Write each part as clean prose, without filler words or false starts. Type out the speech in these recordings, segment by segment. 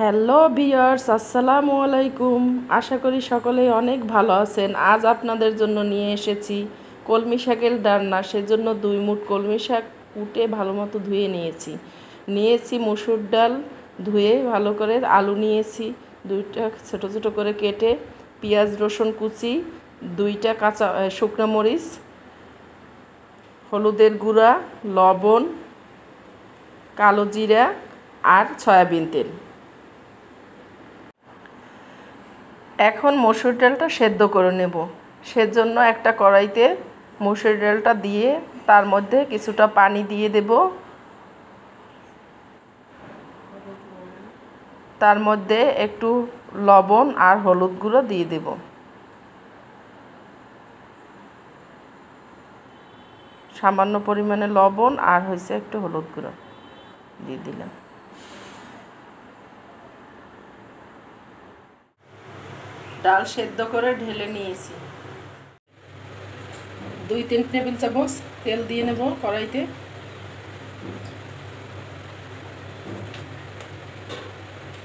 Hello viewers, আসসালামু আলাইকুম। আশা করি সকলেই অনেক ভালো আছেন। আজ আপনাদের জন্য নিয়ে এসেছি কলমি শাকের রান্না। সেজন্য 2 মুঠ কলমি শাক কুটে ভালো মতো ধুয়ে নিয়েছি মসুর ডাল ধুয়ে ভালো করে, আলু নিয়েছি 2টা ছোটো ছোটো করে কেটে, পেঁয়াজ রসুন কুচি, 2টা কাঁচা শুকনো মরিচ, হলুদের গুঁড়া, লবণ, কালো জিরা আর সয়াবিন তেল। এখন মসুর ডালটা সেদ্ধ করে নেব। সেজন্য একটা কড়াইতে মসুর ডালটা দিয়ে তার মধ্যে কিছুটা পানি দিয়ে দেব। তার মধ্যে একটু লবণ আর হলুদ গুঁড়ো দিয়ে দেব। সামান্য পরিমাণে লবণ আর একটু হলুদ গুঁড়ো দিয়ে দিলাম। ডাল সেদ্ধ করে ঢেলে নিয়েছি। 2-3 টেবিল চামচ তেল দিয়ে নেব কড়াইতে।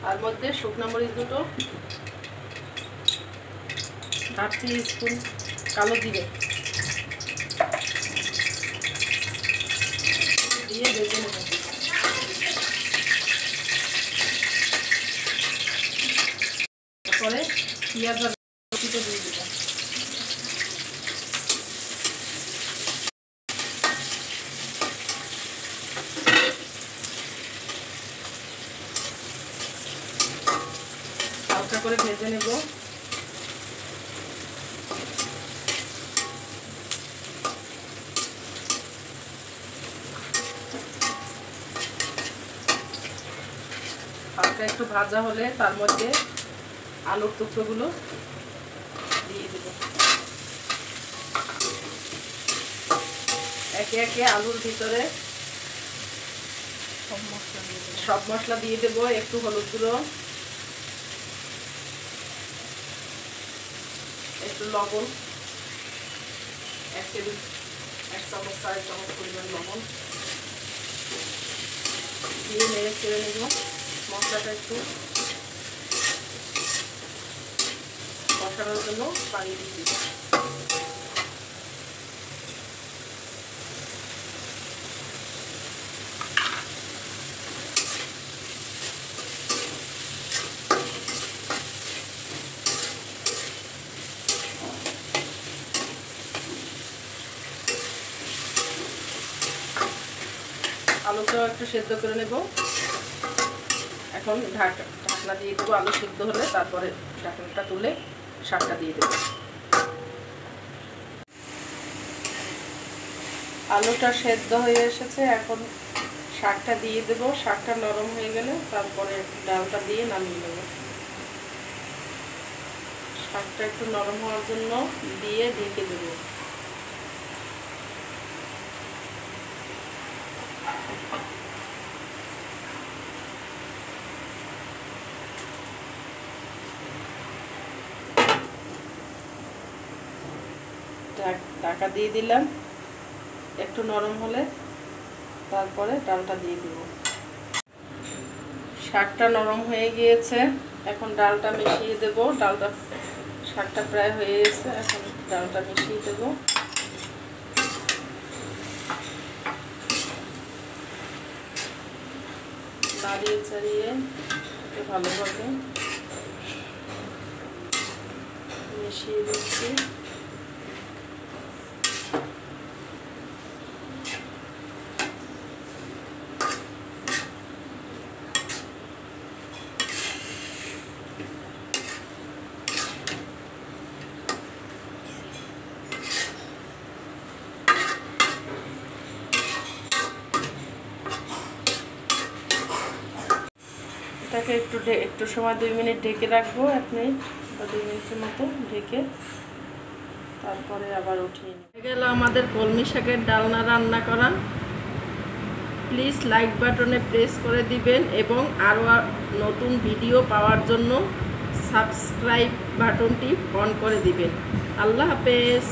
তার মধ্যে শুকনো মরিচ 2টো, 1/2 টিস্পুন কালো জিরে দিয়ে ভেজে নেব। তারপরে পেঁয়াজ আর রসুনটা দিয়ে দেব। হালকা করে ভেজে নেব। হালকা একটু ভাজা হলে তার মধ্যে আলুর টুকরোগুলো দিয়ে দেব। একে একে আলুর ভিতরে সব মশলা দিয়ে দেব। একটু হলুদ গুঁড়ো, একটু লবণ, 1 চামচ 4 চামচ পরিমাণ লবণ দিয়ে নেড়ে চেড়ে নেব। মশলাটা একটু কষানোর জন্য পানি দিয়ে দিব। আলুটাও একটু সেদ্ধ করে নেব। এখন ঢাকনা দিয়ে দেবো। আলু সেদ্ধ হলে তারপরে ঢাকনাটা তুলে শাকটা দিয়ে দেব। আলুটা সেদ্ধ হয়ে এসেছে, এখন শাকটা দিয়ে দেব। শাকটা নরম হয়ে গেলে তারপরে ডালটা দিয়ে নামিয়ে নেব। শাকটা একটু নরম হওয়ার জন্য দিয়ে ঢেকে দেব। ঢাকা দিয়ে দিলাম। একটু নরম হলে তারপরে ডালটা দিয়ে দিব। শাকটা নরম হয়ে গিয়েছে, এখন ডালটা মিশিয়ে দেব। শাকটা প্রায় হয়ে গেছে, এখন ডালটা মিশিয়ে দেব। নাড়িয়ে চাড়িয়ে ভালোভাবে মিশিয়ে দিচ্ছি। এটাকে একটু সময় 2 মিনিট ঢেকে রাখবো। 1 মিনিট বা 2 মিনিটের মতো ঢেকে তারপরে আবার উঠিয়ে নেব। হয়ে গেল আমাদের কলমি শাকের ডালনা রান্না করা। প্লিজ লাইক বাটনে প্রেস করে দিবেন এবং আরও নতুন ভিডিও পাওয়ার জন্য সাবস্ক্রাইব বাটনটি অন করে দিবেন। আল্লাহ হাফেজ।